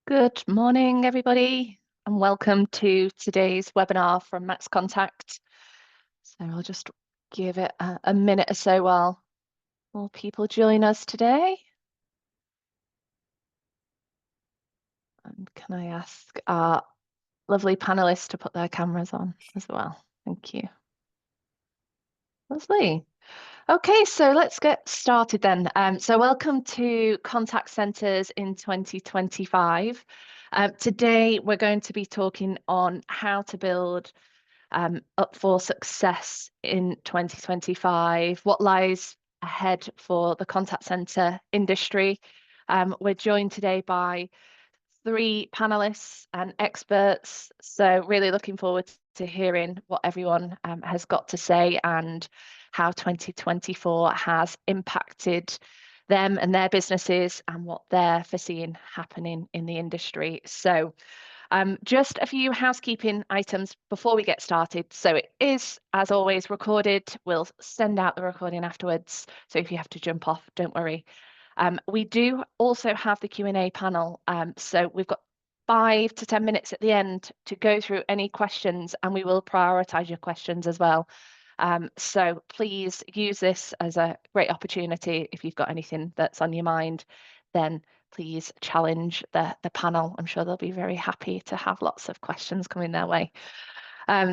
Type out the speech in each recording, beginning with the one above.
Good morning, everybody, and welcome to today's webinar from Max Contact. So I'll just give it a minute or so while more people join us today. And can I ask our lovely panelists to put their cameras on as well? Thank you. Lovely. Okay, so let's get started then. So welcome to Contact Centres in 2025. Today, we're going to be talking on how to build up for success in 2025, what lies ahead for the contact centre industry. We're joined today by three panelists and experts, so really looking forward to hearing what everyone has got to say and how 2024 has impacted them and their businesses and what they're foreseeing happening in the industry. So just a few housekeeping items before we get started. So it is, as always, recorded. We'll send out the recording afterwards. So if you have to jump off, don't worry. We do also have the Q&A panel. So we've got 5 to 10 minutes at the end to go through any questions, and we will prioritise your questions as well. So please use this as a great opportunity. If you've got anything that's on your mind, then please challenge the panel. I'm sure they'll be very happy to have lots of questions coming their way.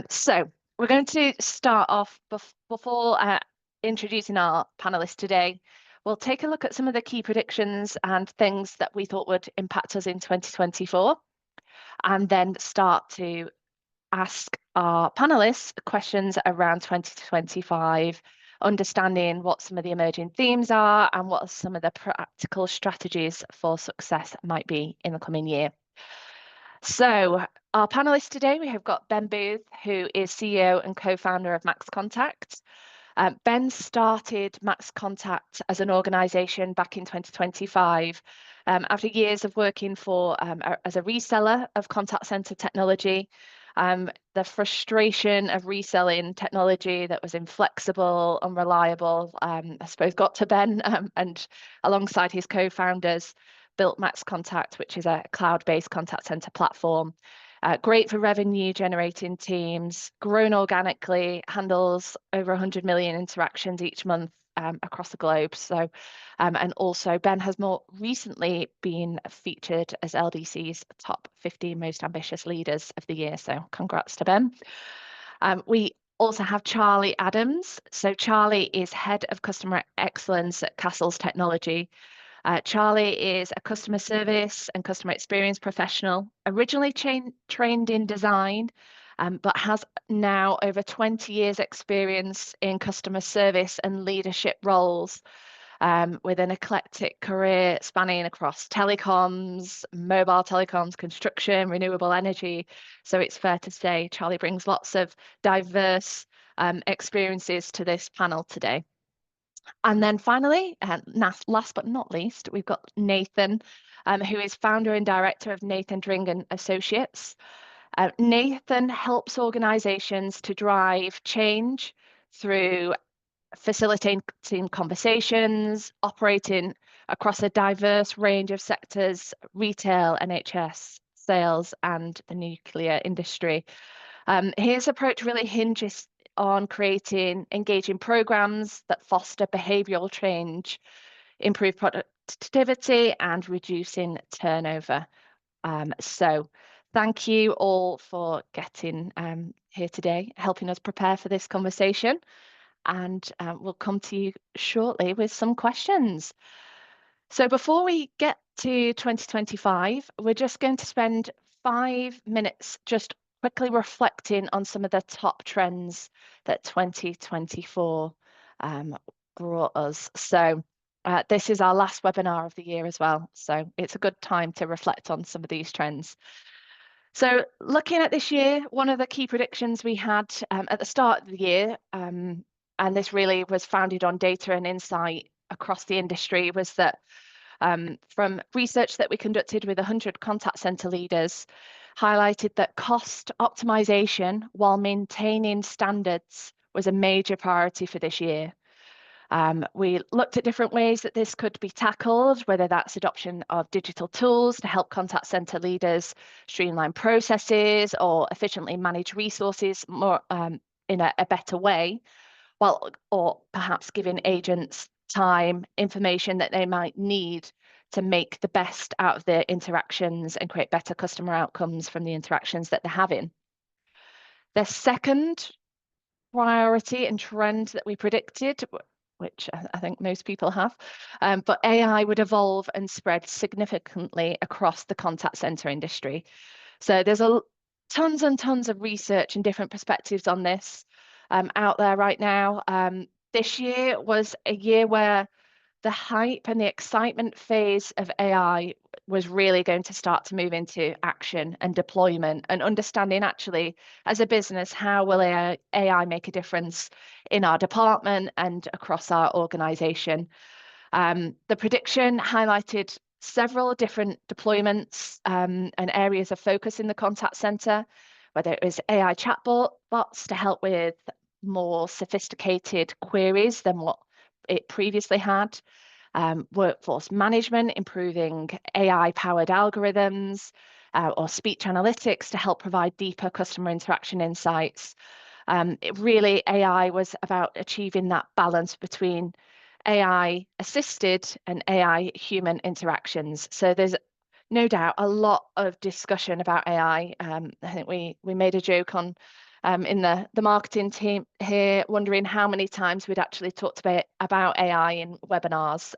So we're going to start off before introducing our panelists today. We'll take a look at some of the key predictions and things that we thought would impact us in 2024, and then start to ask our panelists questions around 2025, understanding what some of the emerging themes are and what some of the practical strategies for success might be in the coming year. So our panelists today, we have got Ben Booth, who is CEO and co-founder of Max Contact. Ben started Max Contact as an organisation back in 2025 after years of working for as a reseller of contact centre technology. The frustration of reselling technology that was inflexible, unreliable, I suppose, got to Ben, and alongside his co-founders, built Max Contact, which is a cloud-based contact center platform. Great for revenue generating teams, grown organically, handles over 100 million interactions each month across the globe. So, and also Ben has more recently been featured as LDC's top 50 most ambitious leaders of the year. So congrats to Ben. We also have Charlie Adams. So Charlie is head of customer excellence at Castles Technology. Charlie is a customer service and customer experience professional, originally trained in design, but has now over 20 years experience in customer service and leadership roles, with an eclectic career spanning across telecoms, mobile telecoms, construction, renewable energy. So it's fair to say Charlie brings lots of diverse experiences to this panel today. And then finally, last but not least, we've got Nathan, who is founder and director of Nathan Dring and Associates. Nathan helps organizations to drive change through facilitating conversations, operating across a diverse range of sectors, retail, NHS, sales, and the nuclear industry. His approach really hinges on creating engaging programs that foster behavioral change, improve productivity, and reducing turnover. So thank you all for getting here today, helping us prepare for this conversation. And we'll come to you shortly with some questions. So before we get to 2025, we're just going to spend 5 minutes just quickly reflecting on some of the top trends that 2024 brought us. So this is our last webinar of the year as well. So it's a good time to reflect on some of these trends. So looking at this year, one of the key predictions we had at the start of the year, and this really was founded on data and insight across the industry, was that from research that we conducted with 100 contact center leaders, highlighted that cost optimization while maintaining standards was a major priority for this year. We looked at different ways that this could be tackled, whether that's adoption of digital tools to help contact center leaders streamline processes or efficiently manage resources more in a better way, or perhaps giving agents time, information that they might need to make the best out of their interactions and create better customer outcomes from the interactions that they're having. The second priority and trend that we predicted, which I think most people have, but AI would evolve and spread significantly across the contact center industry. So there's tons and tons of research and different perspectives on this out there right now. This year was a year where the hype and the excitement phase of AI was really going to start to move into action and deployment and understanding actually as a business, how will AI make a difference in our department and across our organization. The prediction highlighted several different deployments and areas of focus in the contact center, whether it was AI bots to help with more sophisticated queries than what it previously had, workforce management, improving AI-powered algorithms, or speech analytics to help provide deeper customer interaction insights. AI was about achieving that balance between AI assisted and AI human interactions. So there's no doubt a lot of discussion about AI. I think we made a joke on in the marketing team here, wondering how many times we'd actually talked about AI in webinars.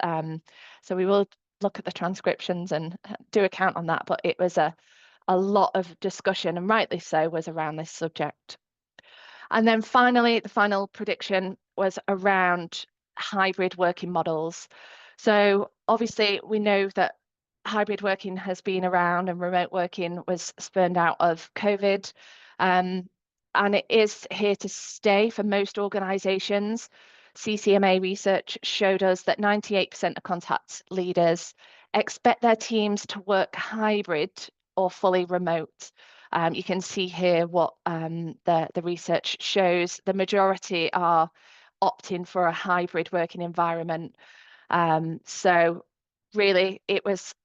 So we will look at the transcriptions and do a count on that, but it was a lot of discussion, and rightly so, was around this subject. And then finally, the final prediction was around hybrid working models. So obviously we know that hybrid working has been around and remote working was spurned out of COVID. And it is here to stay for most organizations. CCMA research showed us that 98% of contact leaders expect their teams to work hybrid or fully remote. You can see here what the research shows. The majority are opting for a hybrid working environment. So really, it was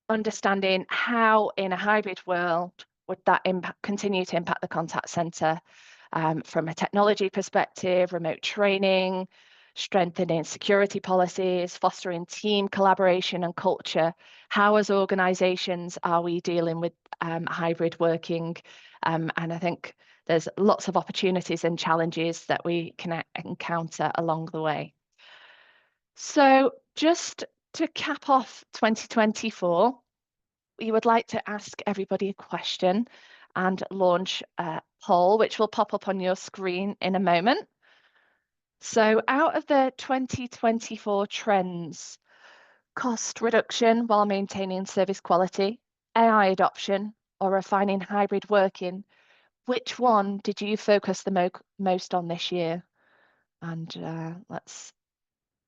understanding how in a hybrid world would that continue to impact the contact center from a technology perspective, remote training, strengthening security policies, fostering team collaboration and culture. How as organizations are we dealing with hybrid working? And I think there's lots of opportunities and challenges that we can encounter along the way. So just to cap off 2024, we would like to ask everybody a question and launch a poll, which will pop up on your screen in a moment. So out of the 2024 trends, cost reduction while maintaining service quality, AI adoption, or refining hybrid working, which one did you focus the most on this year? And let's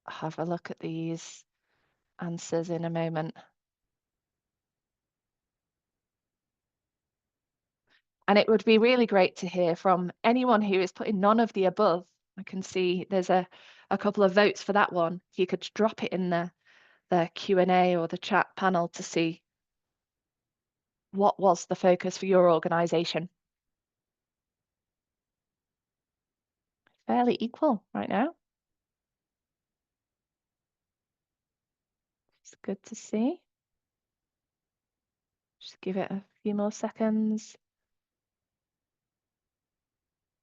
have a look at these answers in a moment. And it would be really great to hear from anyone who is putting none of the above. I can see there's a couple of votes for that one. If you could drop it in the Q&A or the chat panel to see what was the focus for your organisation. Fairly equal right now. It's good to see. Just give it a few more seconds.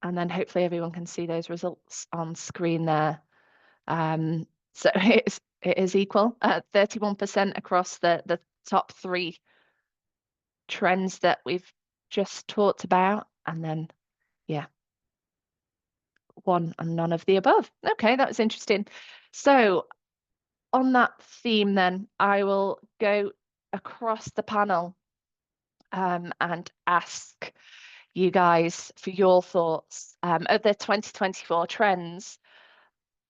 And then hopefully everyone can see those results on screen there. So it is equal, 31% across the top three trends that we've just talked about. And then, yeah, one and none of the above. Okay, that was interesting. So on that theme then, I will go across the panel and ask you guys for your thoughts of the 2024 trends.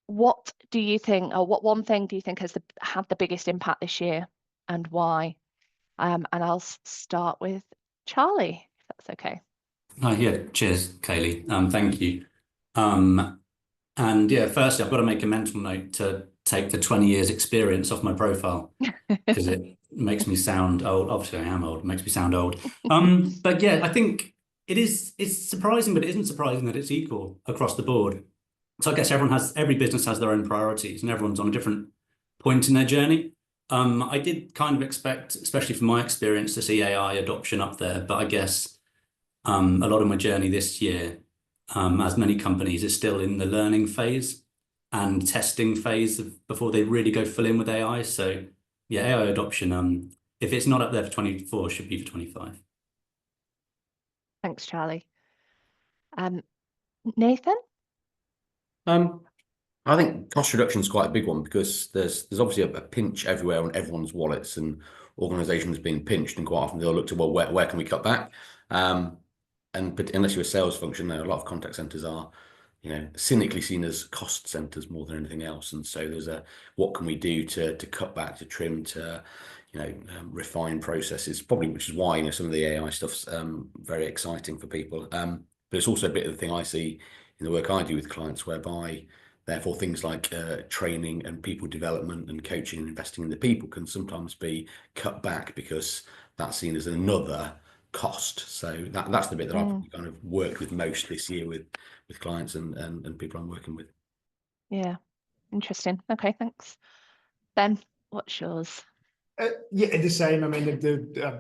What do you think, or what one thing do you think has had the biggest impact this year, and why? And I'll start with Charlie, if that's okay. Yeah, cheers, Kaylee. Thank you. And yeah, firstly, I've got to make a mental note to take the 20 years experience off my profile because it makes me sound old. Obviously, I am old. It makes me sound old. But yeah, I think it's surprising, but it isn't surprising that it's equal across the board. So I guess every business has their own priorities and everyone's on a different point in their journey. I did kind of expect, especially from my experience, to see AI adoption up there, but I guess a lot of my journey this year, as many companies, is still in the learning phase and testing phase before they really go full in with AI. So yeah, AI adoption, if it's not up there for 24, it should be for 25. Thanks, Charlie. Um, Nathan? Um, I think cost reduction is quite a big one because there's obviously a pinch everywhere on everyone's wallets and organizations being pinched, and quite often they'll look to, well, where can we cut back? But unless you're a sales function, there a lot of contact centers are, cynically seen as cost centers more than anything else. And so there's what can we do to cut back, to trim, to refine processes, probably, which is why some of the AI stuff's very exciting for people. But it's also a bit of the thing I see in the work I do with clients, whereby therefore things like training and people development and coaching and investing in the people can sometimes be cut back because that's seen as another cost. So that's the bit that I've kind of worked with most this year with clients and people I'm working with. Yeah, interesting. Okay, thanks. Ben, what's yours? Yeah, the same. I mean,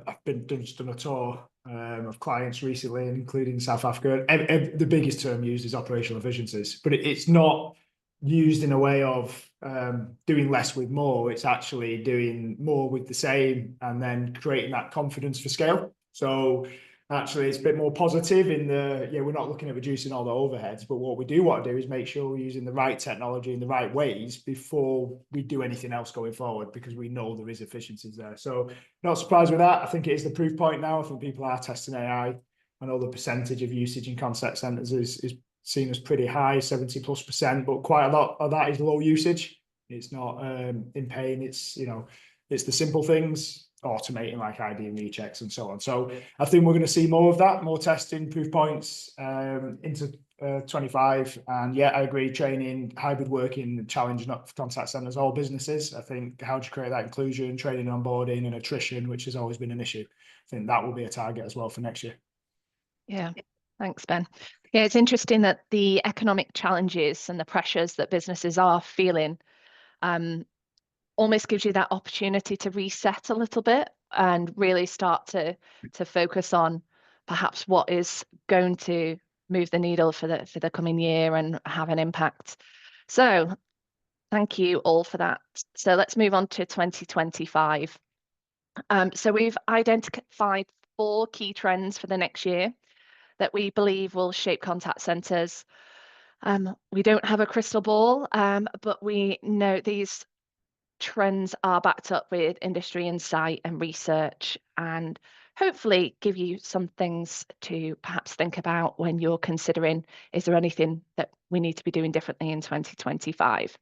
I've just done a tour of clients recently, including South Africa. The biggest term used is operational efficiencies, but it's not used in a way of doing less with more. It's actually doing more with the same and then creating that confidence for scale. So actually, it's a bit more positive in we're not looking at reducing all the overheads, but what we do want to do is make sure we're using the right technology in the right ways before we do anything else going forward, because we know there is efficiencies there. So not surprised with that. I think it is the proof point now. I think people are testing AI. I know the percentage of usage in contact centers is seen as pretty high, 70+%, but quite a lot of that is low usage. It's not in pain. It's the simple things, automating like ID and rechecks and so on. So I think we're going to see more of that, more testing, proof points into 25. And yeah, I agree, training, hybrid working, challenge not for contact centers, all businesses. I think how do you create that inclusion, training, onboarding and attrition, which has always been an issue. I think that will be a target as well for next year. Yeah, thanks, Ben. Yeah, it's interesting that the economic challenges and the pressures that businesses are feeling almost gives you that opportunity to reset a little bit and really start to focus on perhaps what is going to move the needle for the coming year and have an impact. So thank you all for that. So let's move on to 2025. So we've identified 4 key trends for the next year that we believe will shape contact centers. We don't have a crystal ball, but we know these trends are backed up with industry insight and research, and hopefully give you some things to perhaps think about when you're considering, is there anything that we need to be doing differently in 2025?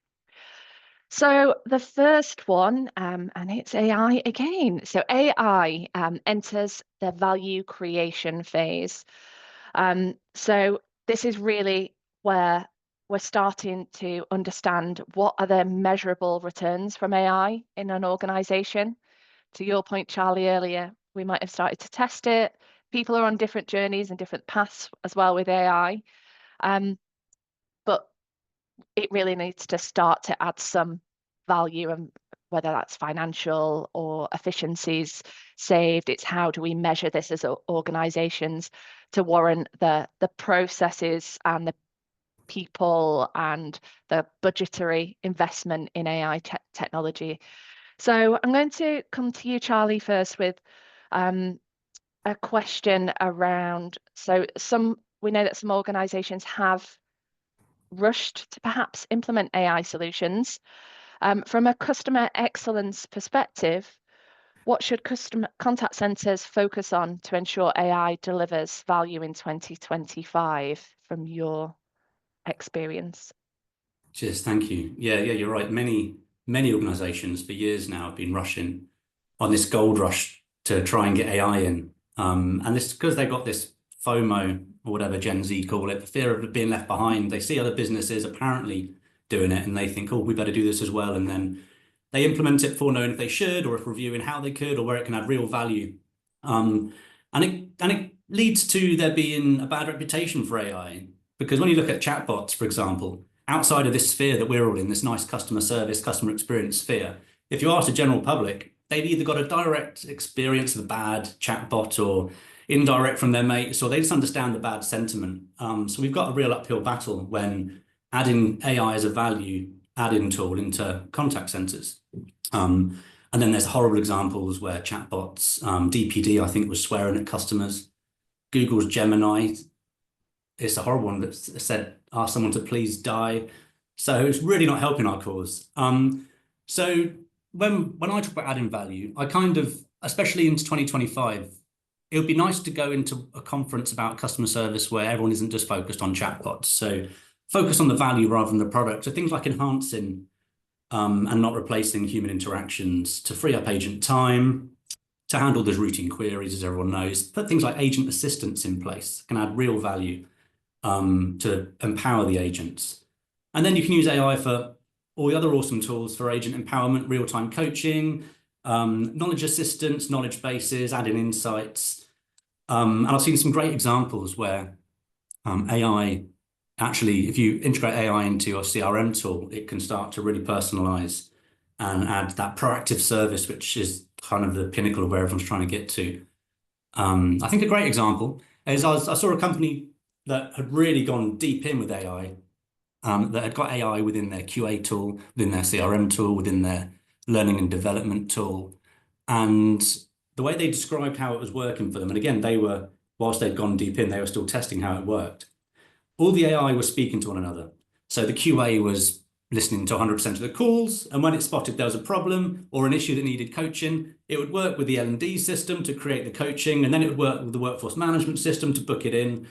So the first one, and it's AI again. So AI enters the value creation phase. So this is really where we're starting to understand what are the measurable returns from AI in an organization. To your point, Charlie, earlier, we might have started to test it. People are on different journeys and different paths as well with AI. But it really needs to start to add some value, and whether that's financial or efficiencies saved, it's how do we measure this as organizations to warrant the processes and the people and the budgetary investment in AI technology. So I'm going to come to you, Charlie, first with a question around, so we know that some organizations have rushed to perhaps implement AI solutions. From a customer excellence perspective, what should customer contact centers focus on to ensure AI delivers value in 2025 from your experience? Cheers, thank you. Yeah, you're right. Many organizations for years now have been rushing on this gold rush to try and get AI in. And this because they've got this FOMO or whatever Gen Z call it, the fear of being left behind. They see other businesses apparently doing it and they think, oh, we better do this as well. And then they implement it before knowing if they should, or if reviewing how they could, or where it can add real value. And it leads to there being a bad reputation for AI. Because when you look at chatbots, for example, outside of this sphere that we're all in, this nice customer service, customer experience sphere, if you ask the general public, they've either got a direct experience of a bad chatbot or indirect from their mates, or they just understand the bad sentiment. So we've got a real uphill battle when adding AI as a value add-in tool into contact centers. And then there's horrible examples where chatbots, DPD, I think, was swearing at customers. Google's Gemini, it's a horrible one that said, ask someone to please die. So it's really not helping our cause. So when I talk about adding value, I kind of, especially into 2025, it would be nice to go into a conference about customer service where everyone isn't just focused on chatbots. So focus on the value rather than the product. So things like enhancing and not replacing human interactions to free up agent time, to handle those routine queries, as everyone knows. Put things like agent assistance in place, can add real value to empower the agents. And then you can use AI for all the other awesome tools for agent empowerment, real-time coaching, knowledge assistance, knowledge bases, adding insights. And I've seen some great examples where AI, actually, if you integrate AI into your CRM tool, it can start to really personalize and add that proactive service, which is kind of the pinnacle of where everyone's trying to get to. I think a great example is I saw a company that had really gone deep in with AI, that had got AI within their QA tool, within their CRM tool, within their learning and development tool. And the way they described how it was working for them, and again, whilst they'd gone deep in, they were still testing how it worked. All the AI was speaking to one another. So the QA was listening to 100% of the calls, and when it spotted there was a problem or an issue that needed coaching, it would work with the L&D system to create the coaching, and then it would work with the workforce management system to book it in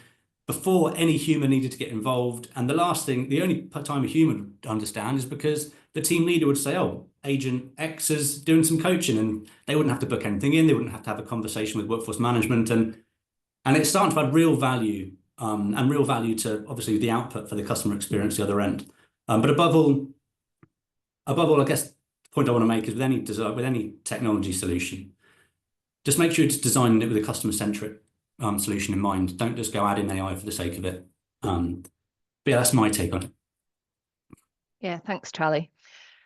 before any human needed to get involved. And the only time a human would understand is because the team leader would say, oh, agent X is doing some coaching, and they wouldn't have to book anything in. They wouldn't have to have a conversation with workforce management. And it's starting to add real value and real value to obviously the output for the customer experience the other end. But above all, I guess the point I want to make is with any technology solution, just make sure it's designing it with a customer-centric solution in mind. Don't just go adding AI for the sake of it. But yeah, that's my take on it. Yeah, thanks, Charlie.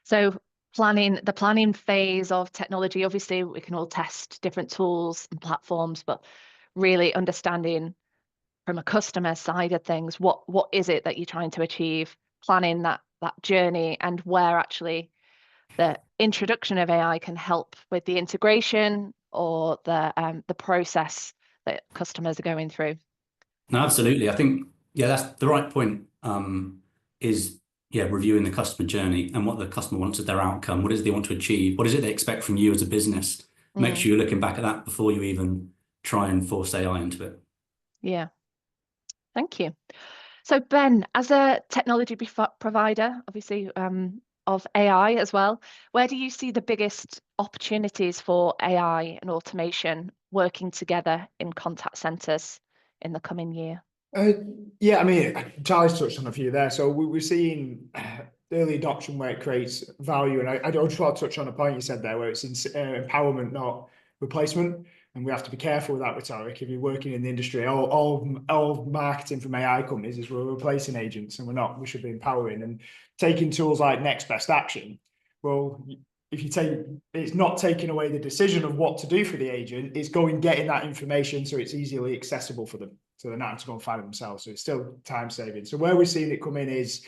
So the planning phase of technology, obviously we can all test different tools and platforms, but really understanding from a customer side of things, what is it that you're trying to achieve, planning that journey, and where actually the introduction of AI can help with the integration or the process that customers are going through. No, absolutely. I think, yeah, that's the right point, is reviewing the customer journey and what the customer wants as their outcome. What is it they want to achieve? What is it they expect from you as a business? Make sure you're looking back at that before you even try and force AI into it. Yeah. Thank you. So Ben, as a technology provider, obviously of AI as well, where do you see the biggest opportunities for AI and automation working together in contact centers in the coming year? Yeah, I mean, Charlie's touched on a few there. So we're seeing early adoption where it creates value. And I just want to touch on a point you said there where it's empowerment, not replacement. And we have to be careful with that rhetoric. If you're working in the industry, all marketing from AI companies is we're replacing agents, and we're not. We should be empowering and taking tools like next best action. Well, if you take, it's not taking away the decision of what to do for the agent, it's getting that information so it's easily accessible for them. So they're not having to go and find it themselves. So it's still time saving. So where we're seeing it come in is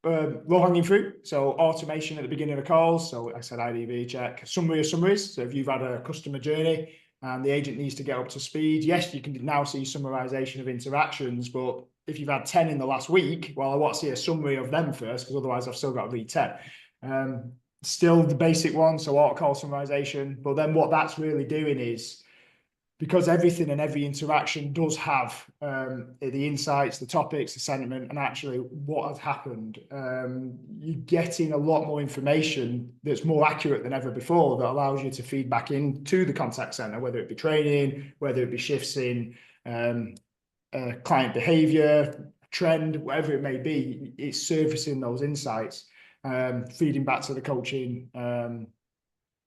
low-hanging fruit, so automation at the beginning of calls. So I said IDV check, summary of summaries. So if you've had a customer journey and the agent needs to get up to speed, yes, you can now see summarization of interactions, but if you've had 10 in the last week, well, I want to see a summary of them first, because otherwise I've still got to read 10. Still the basic one, so auto call summarization. But then what that's really doing is, because everything and every interaction does have the insights, the topics, the sentiment, and actually what has happened, you're getting a lot more information that's more accurate than ever before, that allows you to feed back into the contact center, whether it be training, whether it be shifts in client behavior, trend, whatever it may be. It's surfacing those insights, feeding back to the coaching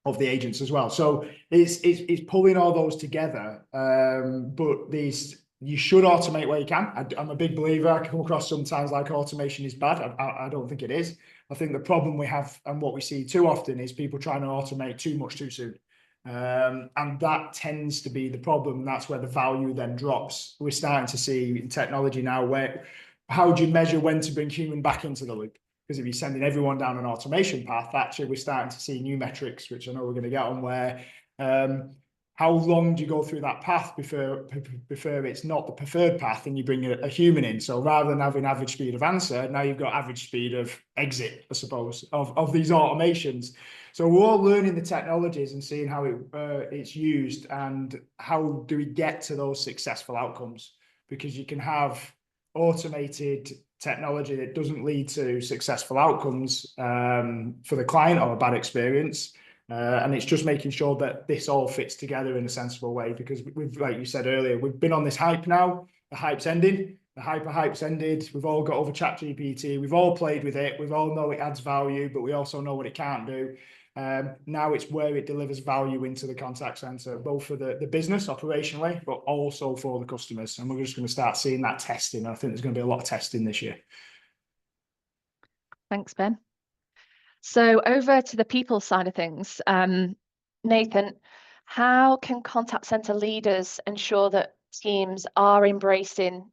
of the agents as well. So it's pulling all those together. But you should automate where you can. I'm a big believer. I come across sometimes like automation is bad. I don't think it is. I think the problem we have and what we see too often is people trying to automate too much too soon. And that tends to be the problem. That's where the value then drops. We're starting to see in technology now how do you measure when to bring human back into the loop? Because if you're sending everyone down an automation path, actually we're starting to see new metrics, which I know we're going to get on, where how long do you go through that path before it's not the preferred path and you bring a human in? So rather than having average speed of answer, now you've got average speed of exit, I suppose, of these automations. So we're all learning the technologies and seeing how it's used and how do we get to those successful outcomes, because you can have automated technology that doesn't lead to successful outcomes for the client or a bad experience. And it's just making sure that this all fits together in a sensible way, because we've, like you said earlier, we've been on this hype now. The hype's ending. The hype's ended. We've all got over ChatGPT. We've all played with it. We all know it adds value, but we also know what it can't do. Now it's where it delivers value into the contact center, both for the business operationally, but also for the customers. And we're just going to start seeing that testing. I think there's going to be a lot of testing this year. Thanks, Ben. So over to the people side of things, Nathan, how can contact center leaders ensure that teams are embracing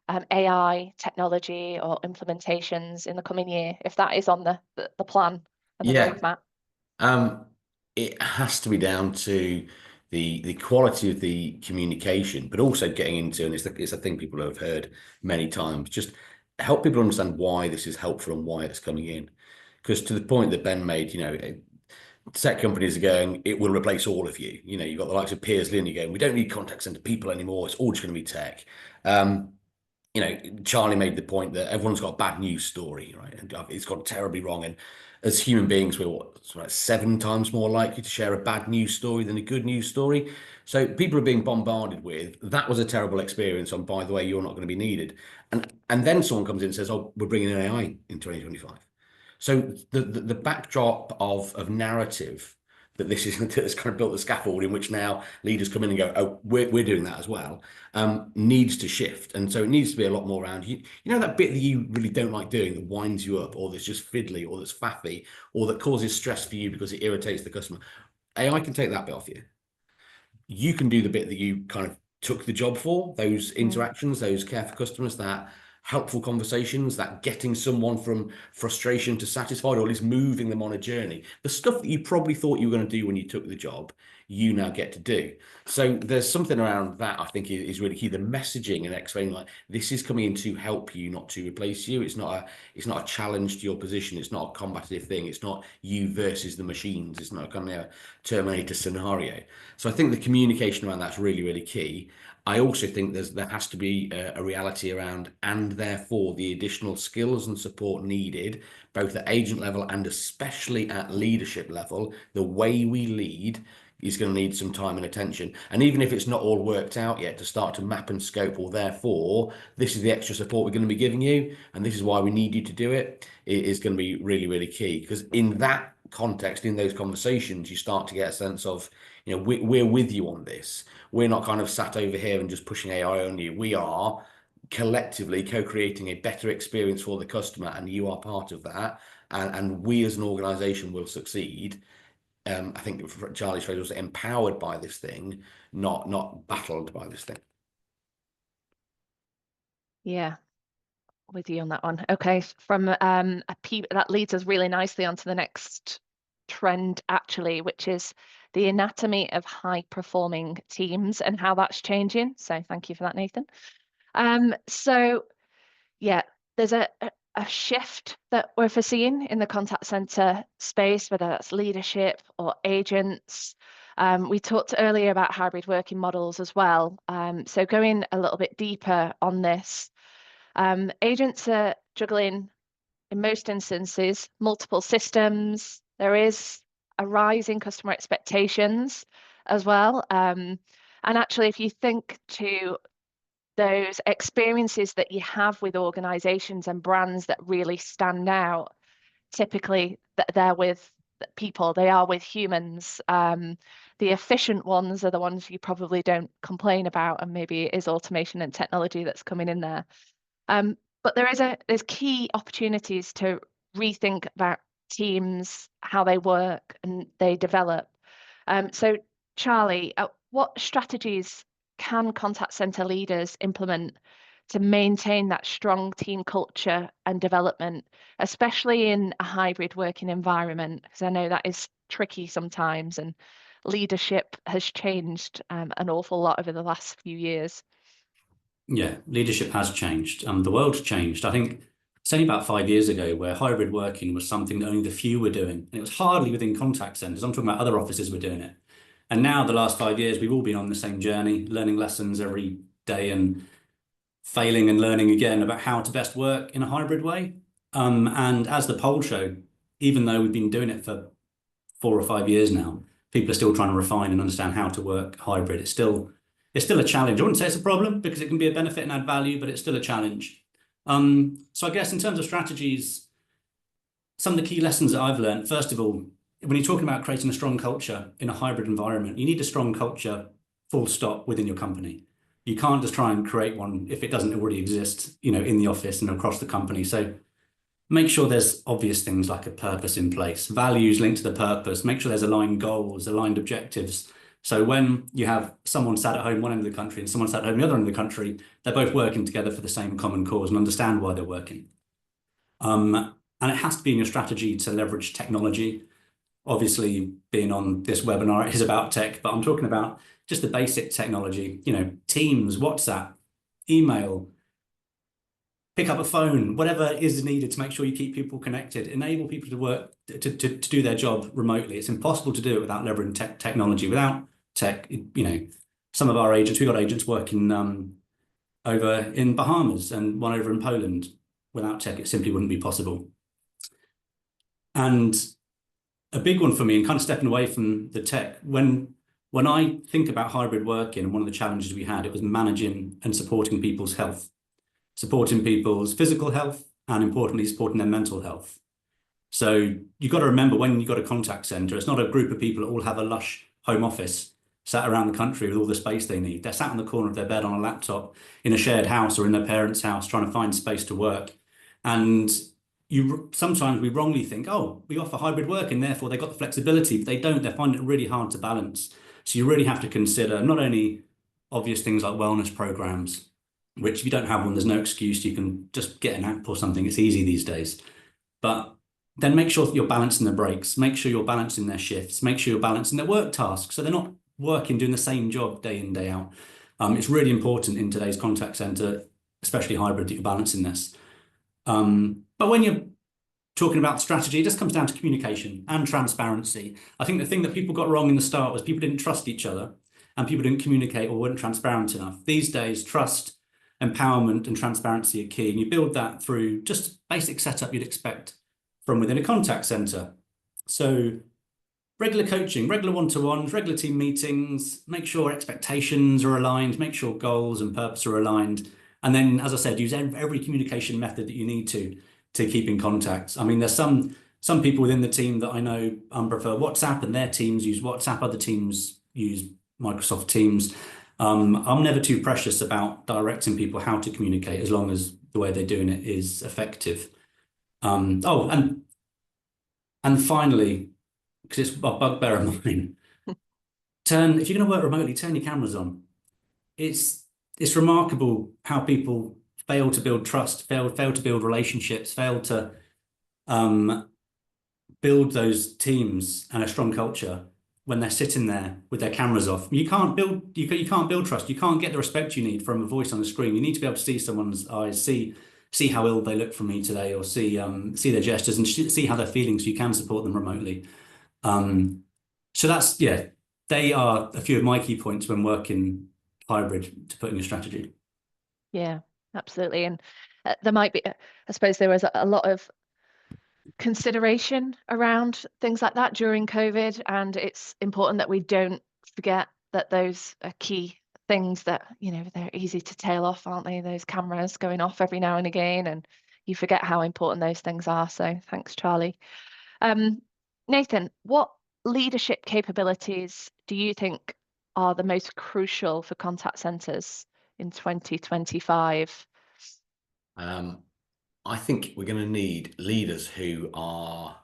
AI technology or implementations in the coming year, if that is on the plan and the roadmap? It has to be down to the quality of the communication, but also getting into, and it's a thing people have heard many times, just help people understand why this is helpful and why it's coming in. Because to the point that Ben made, tech companies are going, it will replace all of you. You've got the likes of Piers Lynn going, we don't need contact center people anymore. It's all just going to be tech. Charlie made the point that everyone's got a bad news story, right? And it's gone terribly wrong. And as human beings, we're 7 times more likely to share a bad news story than a good news story. So people are being bombarded with, that was a terrible experience, and by the way, you're not going to be needed. And then someone comes in and says, oh, we're bringing in AI in 2025. So the backdrop of narrative that this is that's kind of built the scaffold in which now leaders come in and go, oh, we're doing that as well, needs to shift. And so it needs to be a lot more around, that bit that you really don't like doing, that winds you up, or that's just fiddly, or that's faffy, or that causes stress for you because it irritates the customer. AI can take that bit off you. You can do the bit that you kind of took the job for, those interactions, those care for customers, that helpful conversations, that getting someone from frustration to satisfied, or at least moving them on a journey. The stuff that you probably thought you were going to do when you took the job, you now get to do. So there's something around that I think is really key. The messaging and explaining, like, this is coming in to help you, not to replace you. It's not a challenge to your position. It's not a combative thing. It's not you versus the machines. It's not a kind of Terminator scenario. So I think the communication around that's really, really key. I also think there has to be a reality around, and therefore the additional skills and support needed, both at agent level and especially at leadership level. The way we lead is going to need some time and attention. And even if it's not all worked out yet, to start to map and scope, or therefore, this is the extra support we're going to be giving you, and this is why we need you to do it, is going to be really, really key. Because in that context, in those conversations, you start to get a sense of, we're with you on this. We're not kind of sat over here and just pushing AI on you. We are collectively co-creating a better experience for the customer, and you are part of that. And we as an organization will succeed. I think Charlie's phrase was empowered by this thing, not battled by this thing. Yeah, with you on that one. Okay, from that leads us really nicely onto the next trend, actually, which is the anatomy of high-performing teams and how that's changing. So thank you for that, Nathan. So yeah, there's a shift that we're foreseeing in the contact center space, whether that's leadership or agents. We talked earlier about hybrid working models as well. So going a little bit deeper on this, agents are juggling, in most instances, multiple systems. There is a rise in customer expectations as well. And actually, if you think to those experiences that you have with organizations and brands that really stand out, typically they're with people, they are with humans. The efficient ones are the ones you probably don't complain about, and maybe it is automation and technology that's coming in there. But there's key opportunities to rethink about teams, how they work and they develop. So Charlie, what strategies can contact center leaders implement to maintain that strong team culture and development, especially in a hybrid working environment? Because I know that is tricky sometimes, and leadership has changed an awful lot over the last few years. Yeah, leadership has changed. The world's changed. I think it's only about 5 years ago where hybrid working was something that only the few were doing. And it was hardly within contact centers. I'm talking about other offices were doing it. And now the last 5 years, we've all been on the same journey, learning lessons every day and failing and learning again about how to best work in a hybrid way. And as the poll showed, even though we've been doing it for 4 or 5 years now, people are still trying to refine and understand how to work hybrid. It's still a challenge. I wouldn't say it's a problem because it can be a benefit and add value, but it's still a challenge. So I guess in terms of strategies, some of the key lessons that I've learned, first of all, when you're talking about creating a strong culture in a hybrid environment, you need a strong culture, full stop, within your company. You can't just try and create one if it doesn't already exist, in the office and across the company. So make sure there's obvious things like a purpose in place, values linked to the purpose, make sure there's aligned goals, aligned objectives. So when you have someone sat at home one end of the country and someone sat at home the other end of the country, they're both working together for the same common cause and understand why they're working. And it has to be in your strategy to leverage technology. Obviously, being on this webinar is about tech, but I'm talking about just the basic technology, Teams, WhatsApp, email, pick up a phone, whatever is needed to make sure you keep people connected, enable people to work, to do their job remotely. It's impossible to do it without leveraging technology. Without tech, some of our agents, we've got agents working over in Bahamas and one over in Poland. Without tech, it simply wouldn't be possible. And a big one for me, and kind of stepping away from the tech, when I think about hybrid working, and one of the challenges we had, it was managing and supporting people's health, supporting people's physical health, and importantly, supporting their mental health. So you've got to remember, when you've got a contact center, it's not a group of people that all have a lush home office sat around the country with all the space they need. They're sat in the corner of their bed on a laptop in a shared house or in their parents' house trying to find space to work. And sometimes we wrongly think, oh, we offer hybrid working, therefore they've got the flexibility, but they don't. They find it really hard to balance. So you really have to consider not only obvious things like wellness programs, which if you don't have one, there's no excuse. You can just get an app or something. It's easy these days. But then make sure that you're balancing the breaks. Make sure you're balancing their shifts. Make sure you're balancing their work tasks so they're not working, doing the same job day in, day out. It's really important in today's contact center, especially hybrid, that you're balancing this. But when you're talking about strategy, it just comes down to communication and transparency. I think the thing that people got wrong in the start was people didn't trust each other and people didn't communicate or weren't transparent enough. These days, trust, empowerment, and transparency are key. And you build that through just basic setup you'd expect from within a contact center. So regular coaching, regular one-to-ones, regular team meetings, make sure expectations are aligned, make sure goals and purpose are aligned. And then, as I said, use every communication method that you need to keep in contact. I mean, there's some people within the team that I know prefer WhatsApp, and their teams use WhatsApp. Other teams use Microsoft Teams. I'm never too precious about directing people how to communicate, as long as the way they're doing it is effective. And finally, because it's a bugbear of mine, if you're going to work remotely, turn your cameras on. It's remarkable how people fail to build trust, fail to build relationships, fail to build those teams and a strong culture when they're sitting there with their cameras off. You can't build trust. You can't get the respect you need from a voice on the screen. You need to be able to see someone's eyes, see how ill they look from me today, or see their gestures and see how they're feeling, so you can support them remotely. So that's, they are a few of my key points when working hybrid to put in your strategy. Yeah, absolutely. And there might be, I suppose there was a lot of consideration around things like that during COVID, and it's important that we don't forget that those are key things that, they're easy to tail off, aren't they? Those cameras going off every now and again, and you forget how important those things are. So thanks, Charlie. Nathan, what leadership capabilities do you think are the most crucial for contact centers in 2025? I think we're going to need leaders who are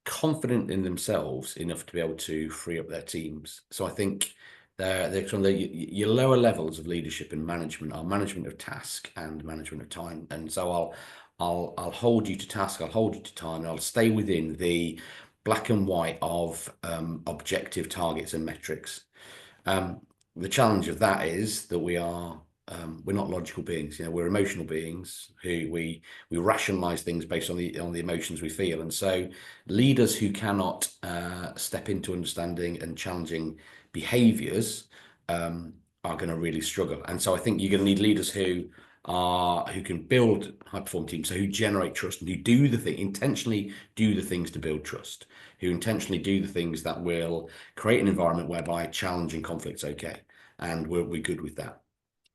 confident in themselves enough to be able to free up their teams. So I think they're from your lower levels of leadership and management are management of task and management of time. And so I'll hold you to task, I'll hold you to time, and I'll stay within the black and white of objective targets and metrics. The challenge of that is that we're not logical beings. We're emotional beings who we rationalize things based on the emotions we feel. And so leaders who cannot step into understanding and challenging behaviors are going to really struggle. And so I think you're going to need leaders who can build high performing teams, so who generate trust and who intentionally do the things to build trust, who intentionally do the things that will create an environment whereby challenging conflict's okay, and we're good with that,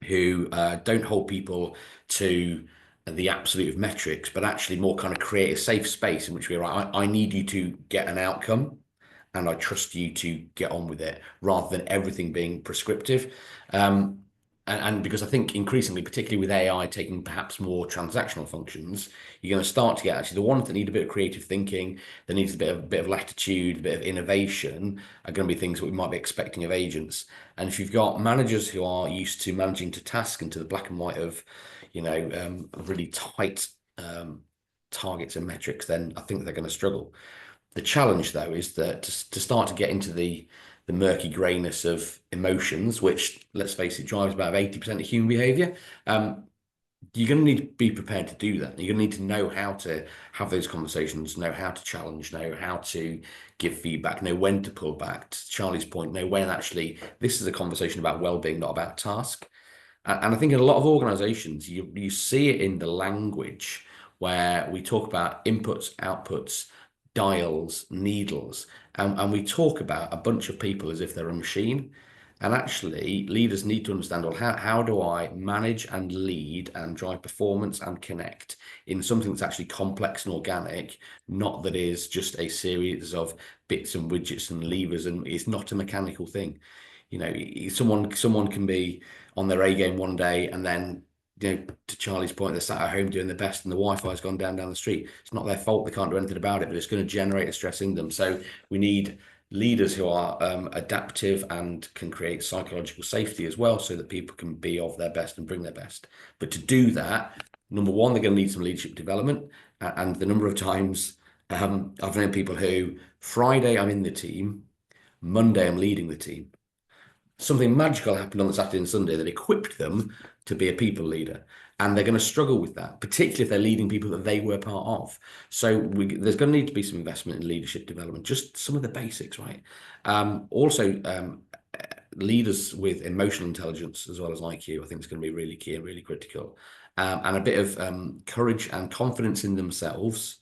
who don't hold people to the absolute of metrics, but actually more kind of create a safe space in which we're like, I need you to get an outcome and I trust you to get on with it, rather than everything being prescriptive. And because I think increasingly, particularly with AI taking perhaps more transactional functions, you're going to start to get actually the ones that need a bit of creative thinking, that needs a bit of latitude, a bit of innovation, are going to be things that we might be expecting of agents. And if you've got managers who are used to managing to task and to the black and white of, really tight targets and metrics, then I think they're going to struggle. The challenge, though, is that to start to get into the murky greyness of emotions, which, let's face it, drives about 80% of human behavior, you're going to need to be prepared to do that. You're going to need to know how to have those conversations, know how to challenge, know how to give feedback, know when to pull back. To Charlie's point, know when actually this is a conversation about well-being, not about task. And I think in a lot of organizations, you see it in the language where we talk about inputs, outputs, dials, needles, and we talk about a bunch of people as if they're a machine. And actually, leaders need to understand, well, how do I manage and lead and drive performance and connect in something that's actually complex and organic, not that is just a series of bits and widgets and levers, and it's not a mechanical thing. Someone can be on their A game one day, and then, to Charlie's point, they're sat at home doing their best and the Wi-Fi's gone down the street. It's not their fault. They can't do anything about it, but it's going to generate a stress in them. So we need leaders who are adaptive and can create psychological safety as well, so that people can be of their best and bring their best. But to do that, number one, they're going to need some leadership development. And the number of times I've known people who Friday I'm in the team, Monday I'm leading the team. Something magical happened on the Saturday and Sunday that equipped them to be a people leader. And they're going to struggle with that, particularly if they're leading people that they were part of. So there's going to need to be some investment in leadership development, just some of the basics, right? Also, leaders with emotional intelligence as well as IQ, I think is going to be really key and really critical. And a bit of courage and confidence in themselves,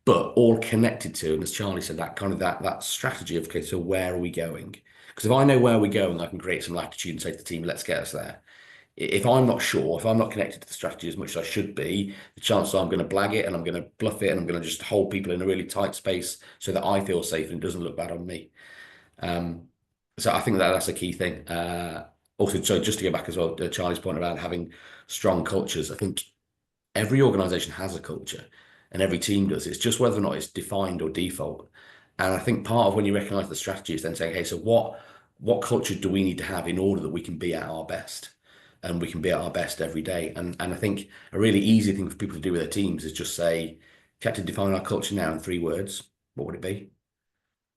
but all connected to, and as Charlie said, that kind of that strategy of, okay, so where are we going? Because if I know where we're going, I can create some latitude and say to the team, let's get us there. If I'm not sure, if I'm not connected to the strategy as much as I should be, the chances are I'm going to blag it and I'm going to bluff it and I'm going to just hold people in a really tight space so that I feel safe and it doesn't look bad on me. So I think that's a key thing. Also, so just to go back as well to Charlie's point about having strong cultures, I think every organization has a culture and every team does. It's just whether or not it's defined or default. And I think part of when you recognize the strategy is then saying, hey, so what culture do we need to have in order that we can be at our best? And we can be at our best every day. And I think a really easy thing for people to do with their teams is just say, if you had to define our culture now in 3 words, what would it be?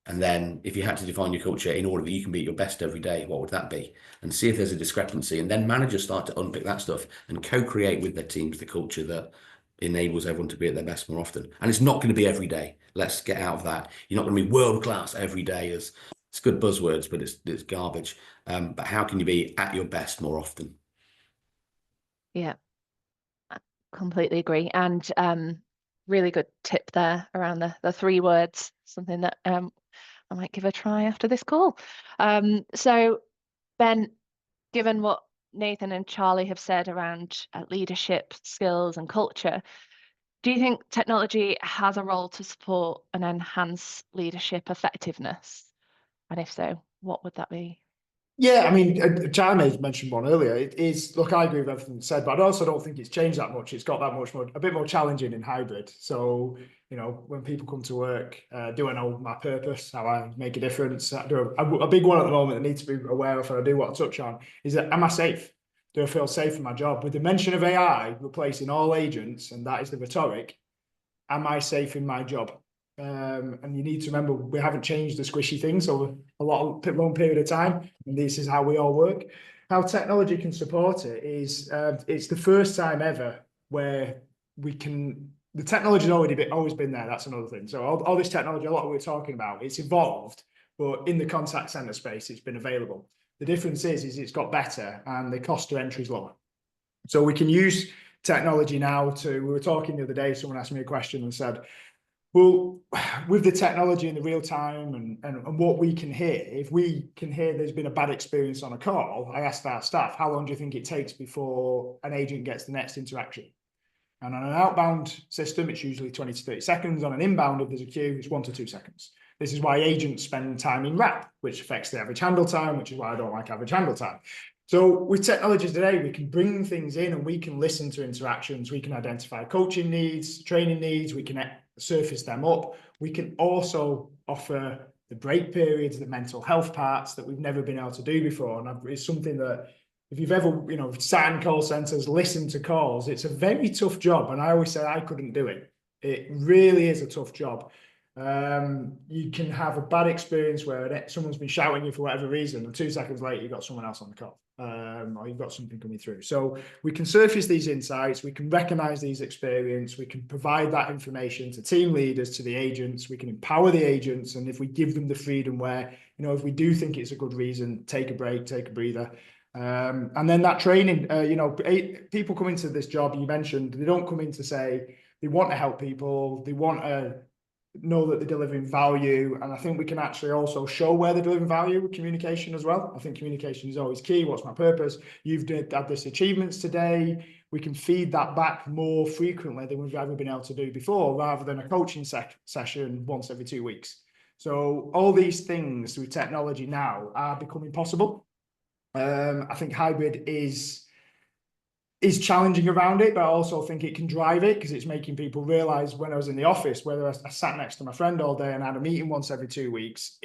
And then if you had to define your culture in order that you can be at your best every day, what would that be? And see if there's a discrepancy. And then managers start to unpick that stuff and co-create with their teams the culture that enables everyone to be at their best more often. And it's not going to be every day. Let's get out of that. You're not going to be world class every day as it's good buzzwords, but it's garbage. But how can you be at your best more often? Yeah, I completely agree. And really good tip there around the 3 words, something that I might give a try after this call. So Ben, given what Nathan and Charlie have said around leadership skills and culture, do you think technology has a role to support and enhance leadership effectiveness? And if so, what would that be? Yeah, I mean, Charlie mentioned one earlier. It is, look, I agree with everything you said, but I also don't think it's changed that much. It's got that much more, a bit more challenging in hybrid. So, you know, when people come to work, do I know my purpose, how I make a difference? A big one at the moment that I need to be aware of, and I do want to touch on, is that am I safe? Do I feel safe in my job? With the mention of AI replacing all agents, and that is the rhetoric, am I safe in my job? And you need to remember, we haven't changed the squishy things over a long period of time, and this is how we all work. How technology can support it is it's the first time ever where we can. The technology's always been there. That's another thing. So all this technology, a lot of what we're talking about, it's evolved, but in the contact center space, it's been available. The difference is it's got better, and the cost to entry is lower. So we can use technology now we were talking the other day, someone asked me a question and said, well, with the technology in the real time and what we can hear, if we can hear there's been a bad experience on a call, I asked our staff, how long do you think it takes before an agent gets the next interaction? And on an outbound system, it's usually 20 to 30 seconds. On an inbound, if there's a queue, it's 1 to 2 seconds. This is why agents spend time in wrap, which affects the average handle time, which is why I don't like average handle time. So with technologies today, we can bring things in and we can listen to interactions. We can identify coaching needs, training needs. We can surface them up. We can also offer the break periods, the mental health parts that we've never been able to do before. And it's something that if you've ever, sat in call centers, listened to calls, it's a very tough job. And I always say I couldn't do it. It really is a tough job. You can have a bad experience where someone's been shouting you for whatever reason, and 2 seconds later, you've got someone else on the call, or you've got something coming through. So we can surface these insights, we can recognize these experiences, we can provide that information to team leaders, to the agents, we can empower the agents, and if we give them the freedom where, if we do think it's a good reason, take a break, take a breather. And then that training, people come into this job, you mentioned, they don't come in to say they want to help people, they want to know that they're delivering value. And I think we can actually also show where they're delivering value with communication as well. I think communication is always key. What's my purpose? You've had this achievements today. We can feed that back more frequently than we've ever been able to do before, rather than a coaching session once every 2 weeks. So all these things with technology now are becoming possible. I think hybrid is challenging around it, but I also think it can drive it because it's making people realize when I was in the office, whether I sat next to my friend all day and had a meeting once every 2 weeks,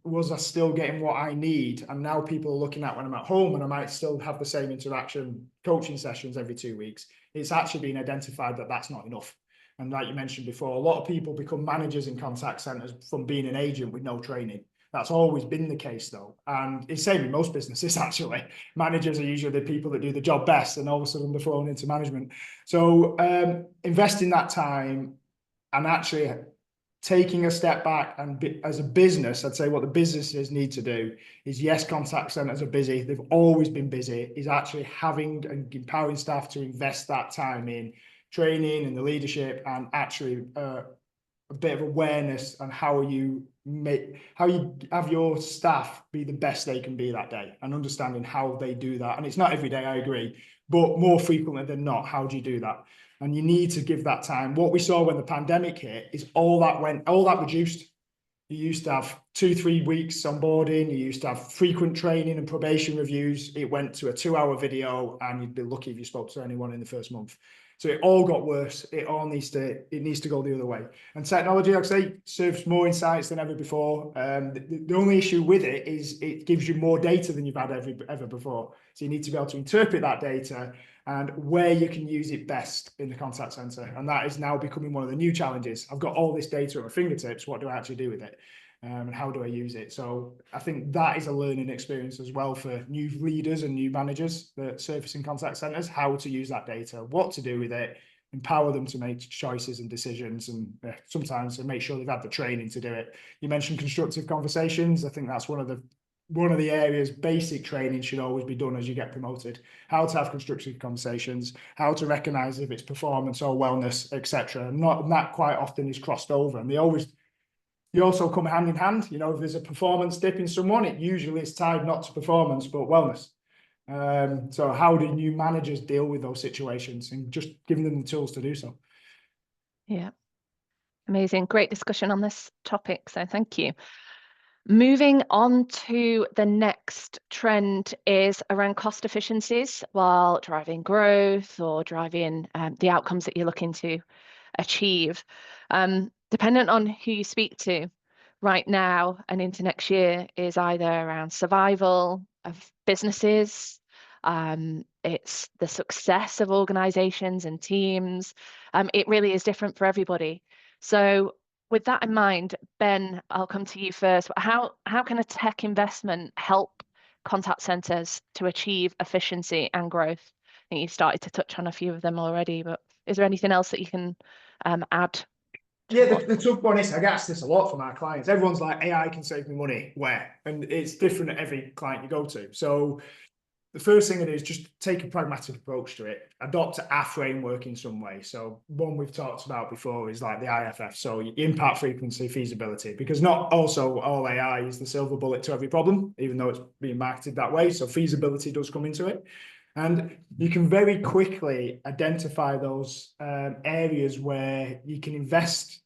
was I still getting what I need? And now people are looking at when I'm at home and I might still have the same interaction, coaching sessions every 2 weeks. It's actually been identified that that's not enough. And like you mentioned before, a lot of people become managers in contact centers from being an agent with no training. That's always been the case, though. And it's same in most businesses, actually. Managers are usually the people that do the job best, and all of a sudden they're thrown into management. So investing that time and actually taking a step back and as a business, I'd say what the businesses need to do is, yes, contact centers are busy. They've always been busy. Is actually having and empowering staff to invest that time in training and the leadership and actually a bit of awareness on how you have your staff be the best they can be that day and understanding how they do that. And it's not every day, I agree, but more frequently than not, how do you do that? And you need to give that time. What we saw when the pandemic hit is all that reduced. You used to have 2-3 weeks onboarding. You used to have frequent training and probation reviews. It went to a 2-hour video, and you'd be lucky if you spoke to anyone in the first month. So it all got worse. It needs to go the other way. And technology, like I say, serves more insights than ever before. The only issue with it is it gives you more data than you've had ever before. So you need to be able to interpret that data and where you can use it best in the contact center. And that is now becoming one of the new challenges. I've got all this data at my fingertips. What do I actually do with it? And how do I use it? So I think that is a learning experience as well for new leaders and new managers that surface in contact centers, how to use that data, what to do with it, empower them to make choices and decisions, and sometimes to make sure they've had the training to do it. You mentioned constructive conversations. I think that's one of the areas basic training should always be done as you get promoted. How to have constructive conversations, how to recognize if it's performance or wellness, etc. And that quite often is crossed over, and they also come hand in hand. You know, if there's a performance dip in someone, it usually is tied not to performance but wellness. So how do new managers deal with those situations, and just giving them the tools to do so? Yeah, amazing. Great discussion on this topic, so thank you. Moving on to the next trend is around cost efficiencies while driving growth or driving the outcomes that you're looking to achieve. Dependent on who you speak to right now and into next year is either around survival of businesses, it's the success of organizations and teams. It really is different for everybody. So with that in mind, Ben, I'll come to you first. How can a tech investment help contact centers to achieve efficiency and growth? I think you started to touch on a few of them already, but is there anything else that you can add? Yeah, the tough one is, I get asked this a lot from our clients. Everyone's like, AI can save me money. Where? And it's different at every client you go to. So the first thing it is, just take a pragmatic approach to it. Adopt our framework in some way. So one we've talked about before is like the IFF. So impact, frequency, feasibility, because not also all AI is the silver bullet to every problem, even though it's being marketed that way. So feasibility does come into it. And you can very quickly identify those areas where you can invest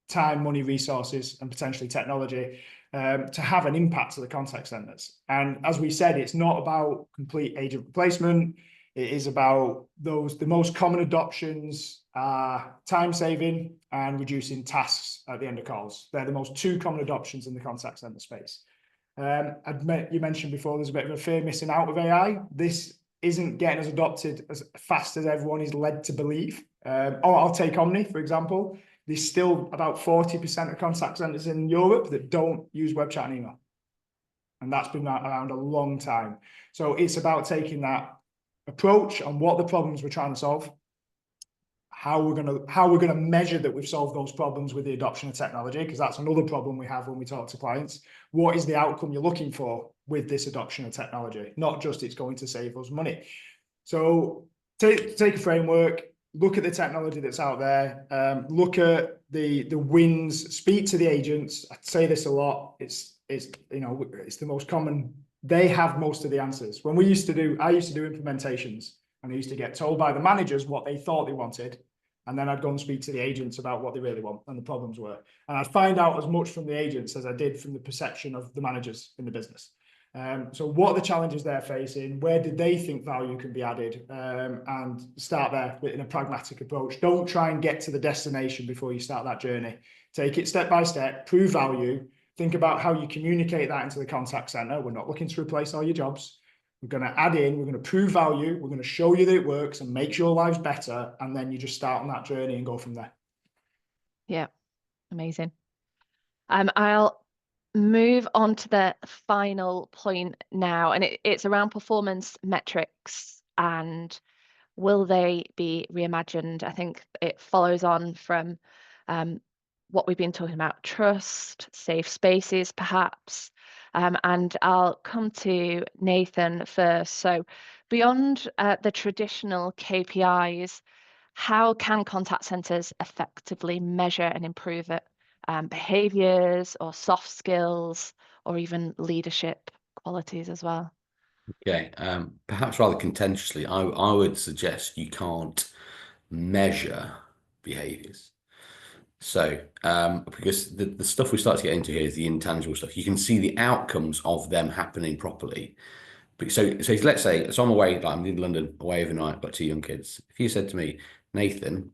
time, money, resources, and potentially technology to have an impact to the contact centers. And as we said, it's not about complete agent replacement. It is about the most common adoptions are time saving and reducing tasks at the end of calls. They're the most two common adoptions in the contact center space. You mentioned before, there's a bit of a fear missing out of AI. This isn't getting as adopted as fast as everyone is led to believe. I'll take Omni, for example. There's still about 40% of contact centers in Europe that don't use web chat and email. And that's been around a long time. So it's about taking that approach on what the problems we're trying to solve, how we're going to measure that we've solved those problems with the adoption of technology, because that's another problem we have when we talk to clients. What is the outcome you're looking for with this adoption of technology? Not just it's going to save us money. So take a framework, look at the technology that's out there, look at the wins, speak to the agents. I say this a lot. It's the most common. They have most of the answers. I used to do implementations, and I used to get told by the managers what they thought they wanted. And then I'd go and speak to the agents about what they really want and the problems were. And I'd find out as much from the agents as I did from the perception of the managers in the business. So what are the challenges they're facing? Where did they think value can be added? And start there in a pragmatic approach. Don't try and get to the destination before you start that journey. Take it step by step, prove value, think about how you communicate that into the contact center. We're not looking to replace all your jobs. We're going to add in, we're going to prove value, we're going to show you that it works and makes your lives better. And then you just start on that journey and go from there. Yeah, amazing. I'll move on to the final point now, and it's around performance metrics and will they be reimagined? I think it follows on from what we've been talking about, trust, safe spaces, perhaps. And I'll come to Nathan first. So beyond the traditional KPIs, how can contact centers effectively measure and improve it? Behaviors or soft skills or even leadership qualities as well? Okay, perhaps rather contentiously, I would suggest you can't measure behaviors. So, because the stuff we start to get into here is the intangible stuff. You can see the outcomes of them happening properly. So let's say, so I'm away, like I'm in London, away overnight, got two young kids. If you said to me, Nathan,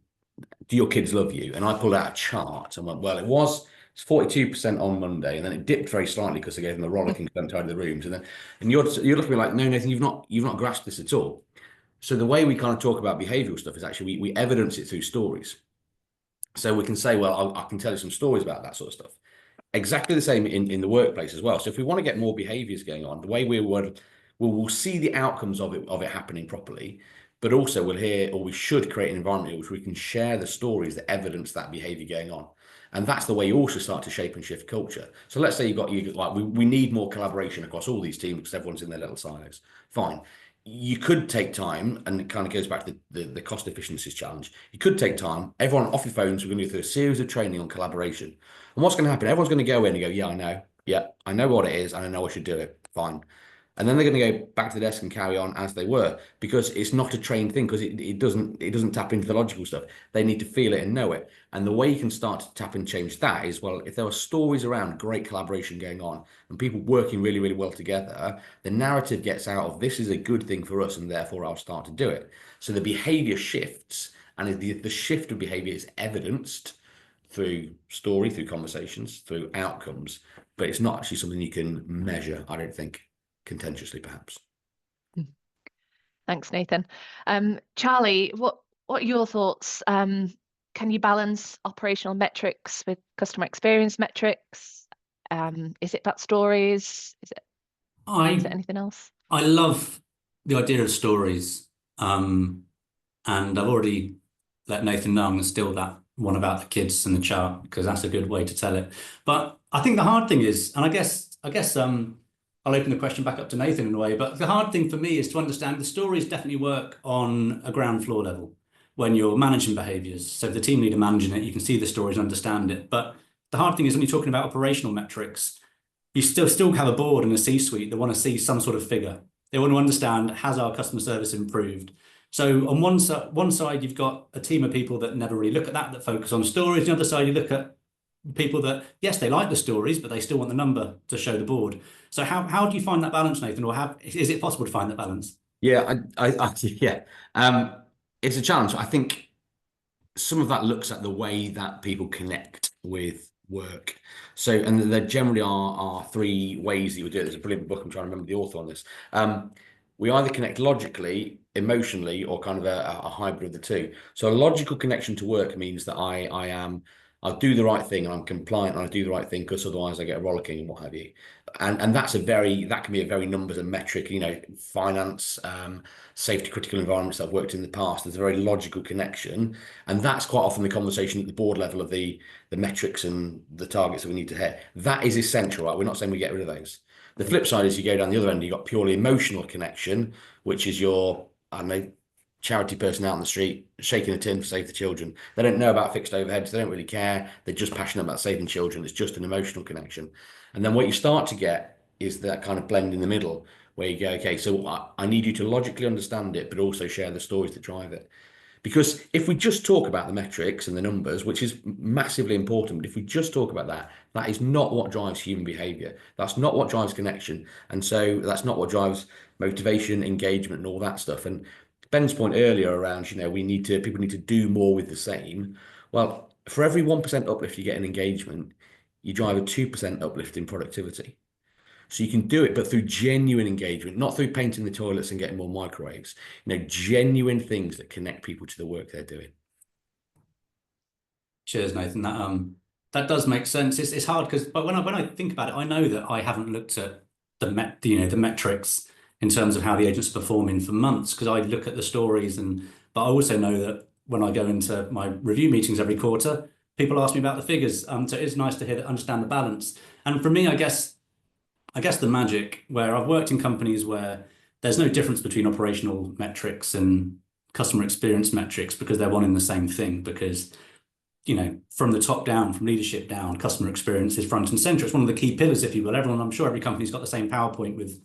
do your kids love you? And I pulled out a chart and went, well, it's 42% on Monday, and then it dipped very slightly because I gave them a rollicking tidy of the rooms. And you're looking at me like, no, Nathan, you've not grasped this at all. So the way we kind of talk about behavioral stuff is actually we evidence it through stories. So we can say, well, I can tell you some stories about that sort of stuff. Exactly the same in the workplace as well. So if we want to get more behaviors going on, the way we'll see the outcomes of it happening properly, but also we'll hear, or we should create an environment in which we can share the stories that evidence that behavior going on. And that's the way you also start to shape and shift culture. So let's say you like, we need more collaboration across all these teams because everyone's in their little silos. Fine. You could take time, and it kind of goes back to the cost efficiencies challenge. You could take time, everyone off your phones, we're going to go through a series of training on collaboration. And what's going to happen? Everyone's going to go in and go, yeah, I know. Yeah, I know what it is, and I know I should do it. Fine. And then they're going to go back to the desk and carry on as they were, because it's not a trained thing, because it doesn't tap into the logical stuff. They need to feel it and know it. And the way you can start to tap and change that is, well, if there are stories around great collaboration going on and people working really, really well together, the narrative gets out of this is a good thing for us, and therefore I'll start to do it. So the behavior shifts, and the shift of behavior is evidenced through story, through conversations, through outcomes, but it's not actually something you can measure, I don't think, contentiously, perhaps. Thanks, Nathan. Charlie, what are your thoughts? Can you balance operational metrics with customer experience metrics? Is it about stories? Is it anything else? I love the idea of stories. And I've already let Nathan know I'm going to steal that one about the kids and the chart, because that's a good way to tell it. But I think the hard thing is, and I guess I'll open the question back up to Nathan in a way, but the hard thing for me is to understand the stories definitely work on a ground floor level when you're managing behaviors. So if the team leader managing it, you can see the stories and understand it. But the hard thing is when you're talking about operational metrics, you still have a board and a C-suite that want to see some sort of figure. They want to understand, has our customer service improved? So on one side, you've got a team of people that never really look at that focus on stories. On the other side, you look at people that, yes, they like the stories, but they still want the number to show the board. So how do you find that balance, Nathan, or is it possible to find that balance? Yeah, yeah. It's a challenge. I think some of that looks at the way that people connect with work. So, and there generally are three ways that you would do it. There's a brilliant book, I'm trying to remember the author on this. We either connect logically, emotionally, or kind of a hybrid of the two. So a logical connection to work means that I'll do the right thing and I'm compliant and I do the right thing, because otherwise I get a rollicking and what have you. And that can be a very numbers and metric, finance, safety critical environments that I've worked in the past. There's a very logical connection. And that's quite often the conversation at the board level of the metrics and the targets that we need to hit. That is essential, right? We're not saying we get rid of those. The flip side is you go down the other end, you've got purely emotional connection, which is your, I don't know, charity person out on the street shaking a tin for Save the Children. They don't know about fixed overheads. They don't really care. They're just passionate about saving children. It's just an emotional connection. And then what you start to get is that kind of blend in the middle where you go, okay, so I need you to logically understand it, but also share the stories that drive it. Because if we just talk about the metrics and the numbers, which is massively important, but if we just talk about that, that is not what drives human behavior. That's not what drives connection. And so that's not what drives motivation, engagement, and all that stuff. And Ben's point earlier around, people need to do more with the same. Well, for every 1% uplift you get in engagement, you drive a 2% uplift in productivity. So you can do it, but through genuine engagement, not through painting the toilets and getting more microwaves, genuine things that connect people to the work they're doing. Cheers, Nathan. That does make sense. It's hard but when I think about it, I know that I haven't looked at the metrics in terms of how the agents are performing for months, because I look at the stories but I also know that when I go into my review meetings every quarter, people ask me about the figures. So it's nice to understand the balance. And for me, I guess the magic, where I've worked in companies where there's no difference between operational metrics and customer experience metrics, because they're one and the same thing, because from the top down, from leadership down, customer experience is front and center. It's one of the key pillars, if you will. I'm sure every company's got the same PowerPoint with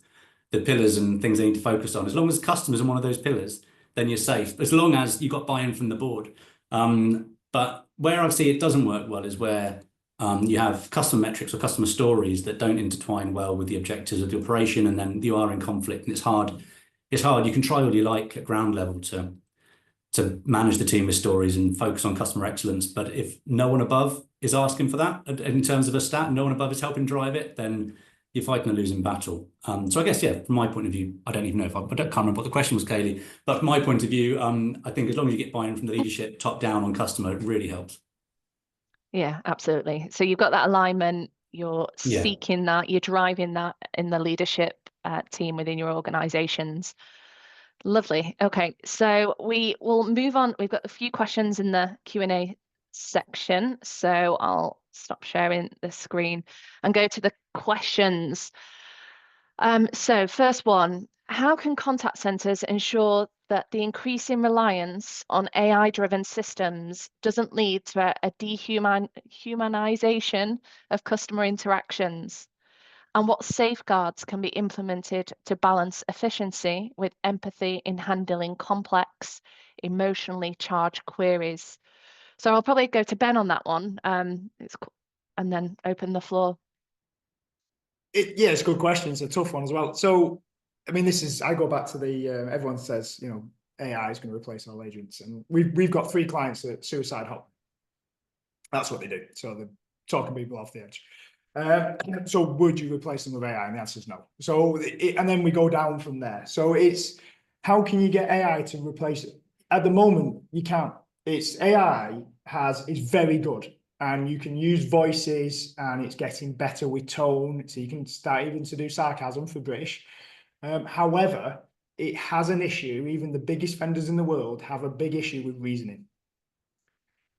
the pillars and things they need to focus on. As long as customers are one of those pillars, then you're safe, as long as you got buy-in from the board. But where I see it doesn't work well is where you have customer metrics or customer stories that don't intertwine well with the objectives of the operation, and then you are in conflict, and it's hard. You can try all you like at ground level to manage the team with stories and focus on customer excellence, but if no one above is asking for that in terms of a stat, no one above is helping drive it, then you're fighting a losing battle. So I guess, from my point of view, I don't even know I can't remember what the question was, Kaylee, but from my point of view, I think as long as you get buy-in from the leadership top down on customer, it really helps. Yeah, absolutely. So you've got that alignment, you're seeking that, you're driving that in the leadership team within your organizations. Lovely. Okay, so we will move on. We've got a few questions in the Q&A section, so I'll stop sharing the screen and go to the questions. So first one, how can contact centers ensure that the increasing reliance on AI-driven systems doesn't lead to a dehumanization of customer interactions? And what safeguards can be implemented to balance efficiency with empathy in handling complex, emotionally charged queries? So I'll probably go to Ben on that one, and then open the floor. Yeah, it's a good question. It's a tough one as well. So, I mean, I go back to the everyone says, AI is going to replace all agents, and we've got 3 clients at Suicide Hot. That's what they do. So they're talking people off the edge. So would you replace them with AI? And the answer is no. So and then we go down from there. So it's how can you get AI to replace it? At the moment, you can't. It's AI is very good, and you can use voices, and it's getting better with tone. So you can start even to do sarcasm for British. However, it has an issue. Even the biggest vendors in the world have a big issue with reasoning.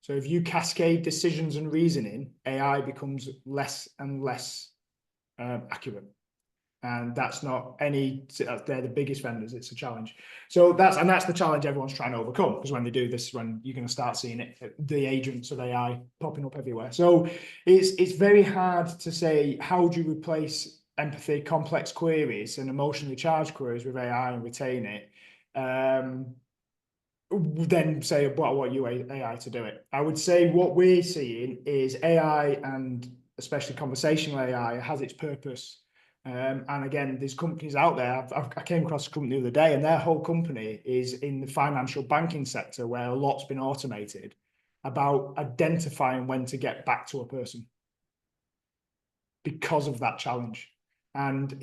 So if you cascade decisions and reasoning, AI becomes less and less accurate. And that's not they're the biggest vendors. It's a challenge. So that's the challenge everyone's trying to overcome, because when they do this, when you're going to start seeing the agents of AI popping up everywhere. So it's very hard to say, how do you replace empathy, complex queries and emotionally charged queries with AI and retain it? Then say, what you AI to do it. I would say what we're seeing is AI, and especially conversational AI, has its purpose. And again, there's companies out there. I came across a company the other day, and their whole company is in the financial banking sector, where a lot's been automated about identifying when to get back to a person because of that challenge. And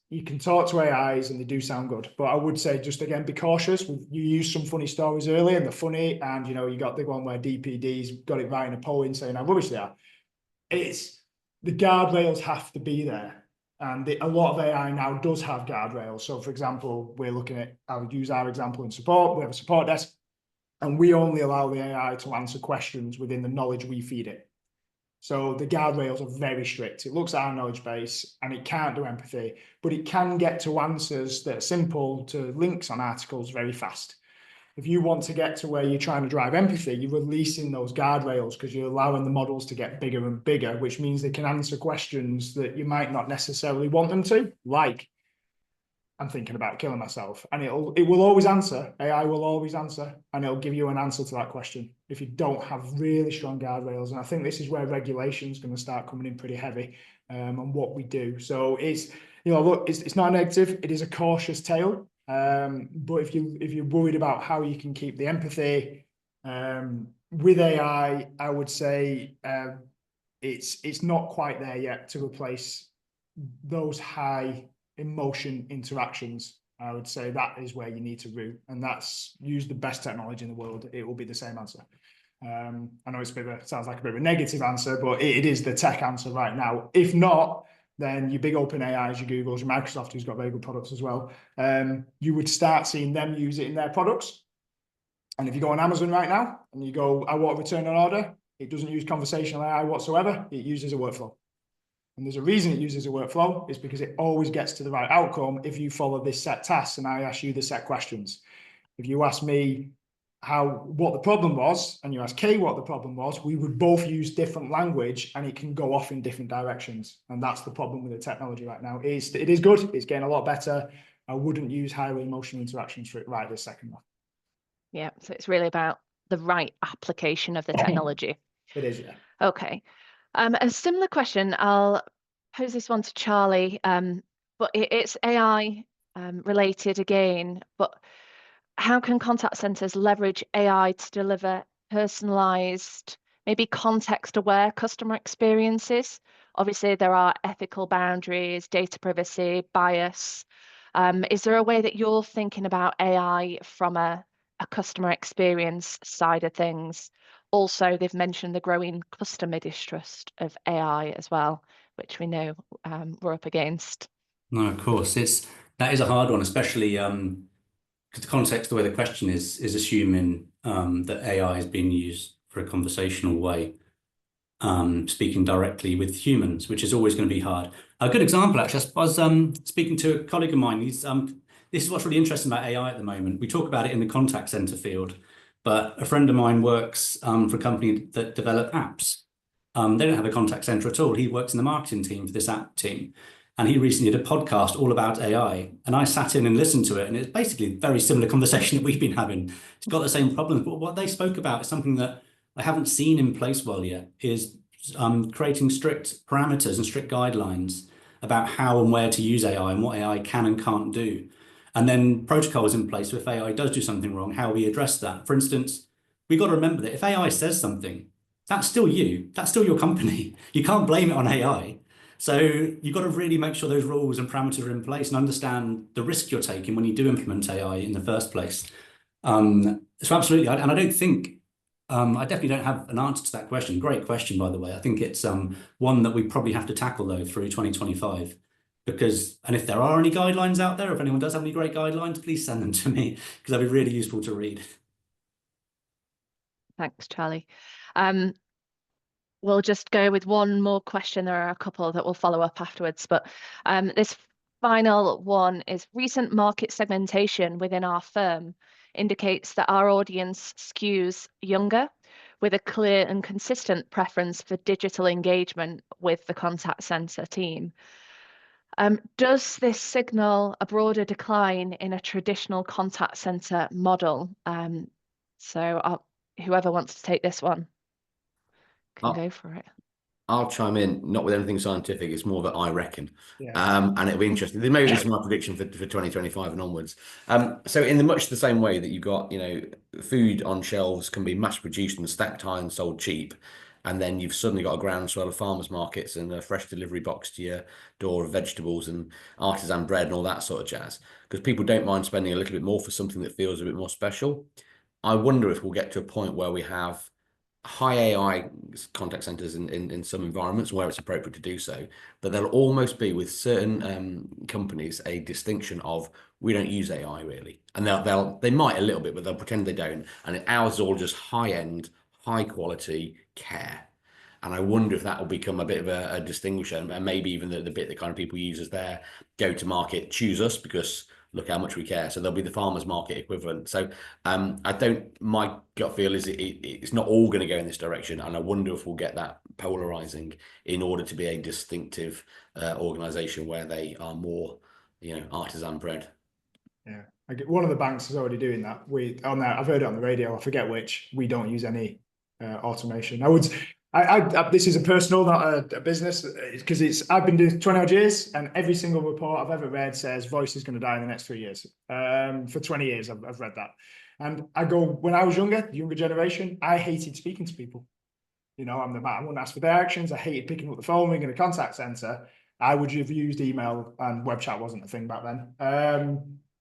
you can talk to AIs and they do sound good, but I would say, just again, be cautious. You used some funny stories earlier, and they're funny, and you got the one where DPD's got it right in a poem saying how rubbish they are. The guardrails have to be there, and a lot of AI now does have guardrails. So for example, I'll use our example in support. We have a support desk, and we only allow the AI to answer questions within the knowledge we feed it. So the guardrails are very strict. It looks at our knowledge base, and it can't do empathy, but it can get to answers that are simple to links on articles very fast. If you want to get to where you're trying to drive empathy, you're releasing those guardrails, because you're allowing the models to get bigger and bigger, which means they can answer questions that you might not necessarily want them to, like, I'm thinking about killing myself. And it will always answer. AI will always answer, and it'll give you an answer to that question if you don't have really strong guardrails. And I think this is where regulation is going to start coming in pretty heavy on what we do. So look, it's not a negative. It is a cautious tale. But if you're worried about how you can keep the empathy with AI, I would say it's not quite there yet to replace those high emotion interactions. I would say that is where you need to root, and that's use the best technology in the world. It will be the same answer. I know sounds like a bit of a negative answer, but it is the tech answer right now. If not, then your big open AIs, your Googles, your Microsoft, who's got very good products as well, you would start seeing them use it in their products. And if you go on Amazon right now and you go, I want to return an order, it doesn't use conversational AI whatsoever. It uses a workflow. And there's a reason it uses a workflow, is because it always gets to the right outcome if you follow this set task and I ask you the set questions. If you ask me what the problem was, and you ask Kay what the problem was, we would both use different language, and it can go off in different directions. And that's the problem with the technology right now. It is good. It's getting a lot better. I wouldn't use highly emotional interactions for it right this second. Yeah, so it's really about the right application of the technology. It is, yeah. Okay. A similar question, I'll pose this one to Charlie, but it's AI related again, but how can contact centers leverage AI to deliver personalized, maybe context-aware customer experiences? Obviously, there are ethical boundaries, data privacy, bias. Is there a way that you're thinking about AI from a customer experience side of things? Also, they've mentioned the growing customer distrust of AI as well, which we know we're up against. No, of course. That is a hard one, especially because the context, the way the question is assuming that AI is being used for a conversational way, speaking directly with humans, which is always going to be hard. A good example, actually, I was speaking to a colleague of mine. He's this is what's really interesting about AI at the moment. We talk about it in the contact center field, but a friend of mine works for a company that develop apps. They don't have a contact center at all. He works in the marketing team for this app team. And he recently did a podcast all about AI. And I sat in and listened to it. And it's basically a very similar conversation that we've been having. It's got the same problems. But what they spoke about is something that I haven't seen in place well yet, is creating strict parameters and strict guidelines about how and where to use AI and what AI can and can't do. And then protocols in place, so if AI does do something wrong, how we address that. For instance, we've got to remember that if AI says something, that's still you, that's still your company. You can't blame it on AI. So you've got to really make sure those rules and parameters are in place and understand the risk you're taking when you do implement AI in the first place. So absolutely, and I don't think, I definitely don't have an answer to that question. Great question, by the way. I think it's one that we probably have to tackle though through 2025. Because, and if there are any guidelines out there, if anyone does have any great guidelines, please send them to me because they'll be really useful to read. Thanks, Charlie. We'll just go with one more question. There are a couple that will follow up afterwards, but this final one is: recent market segmentation within our firm indicates that our audience skews younger, with a clear and consistent preference for digital engagement with the contact center team. Does this signal a broader decline in a traditional contact center model? Whoever wants to take this one can go for it. I'll chime in, not with anything scientific. It's more that I reckon, Yeah. and it'll be interesting. Maybe this is my prediction for 2025 and onwards. So in much the same way that you've got, food on shelves can be mass produced and stacked high and sold cheap, and then you've suddenly got a groundswell of farmers markets and a fresh delivery box to your door of vegetables and artisan bread and all that sort of jazz, because people don't mind spending a little bit more for something that feels a bit more special. I wonder if we'll get to a point where we have high AI contact centers in some environments where it's appropriate to do so, but there'll almost be with certain companies a distinction of, we don't use AI really, and they might a little bit, but they'll pretend they don't, and ours is all just high end, high quality care. And I wonder if that will become a bit of a distinguisher, and maybe even the bit that kind of people use as their go to market, choose us because look how much we care. So there'll be the farmers market equivalent. So my gut feel is it's not all going to go in this direction. And I wonder if we'll get that polarizing in order to be a distinctive organization where they are more, artisan bred. Yeah. One of the banks is already doing that. I've heard it on the radio, I forget which. We don't use any automation. This is a personal, not a business, because I've been doing 20 odd years, and every single report I've ever read says voice is going to die in the next 3 years. For 20 years, I've read that. And I go, when I was younger, the younger generation, I hated speaking to people. I wouldn't ask for their actions. I hated picking up the phone, ringing a contact center. I would have used email, and web chat wasn't a thing back then.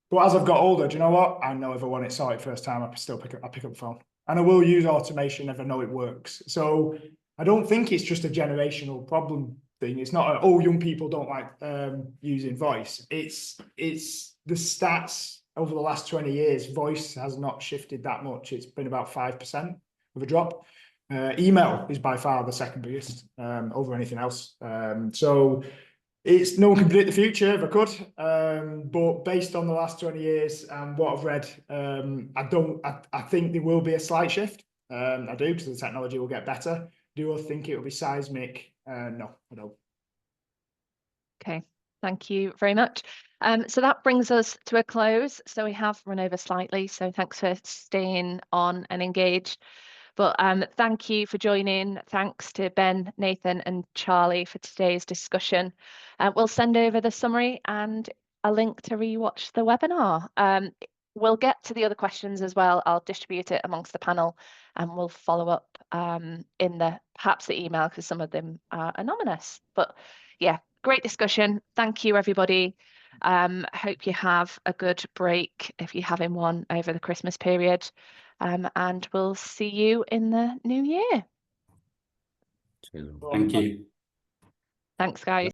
But as I've got older, do you know what? I know if I want it sorted first time, I pick up the phone. And I will use automation if I know it works. So I don't think it's just a generational problem thing. It's not young people don't like using voice. It's the stats over the last 20 years. Voice has not shifted that much. It's been about 5% of a drop. Email is by far the second biggest over anything else. So no one can predict the future if I could, but based on the last 20 years and what I've read, I think there will be a slight shift. I do, because the technology will get better. Do I think it will be seismic? No, I don't. Okay, thank you very much. So that brings us to a close. So we have run over slightly, so thanks for staying on and engaged. But thank you for joining. Thanks to Ben, Nathan and Charlie for today's discussion. We'll send over the summary and a link to rewatch the webinar. We'll get to the other questions as well. I'll distribute it amongst the panel and we'll follow up in perhaps the email, because some of them are anonymous. But yeah, great discussion. Thank you, everybody. Hope you have a good break if you're having one over the Christmas period. And we'll see you in the new year. Thank you. Thanks, guys.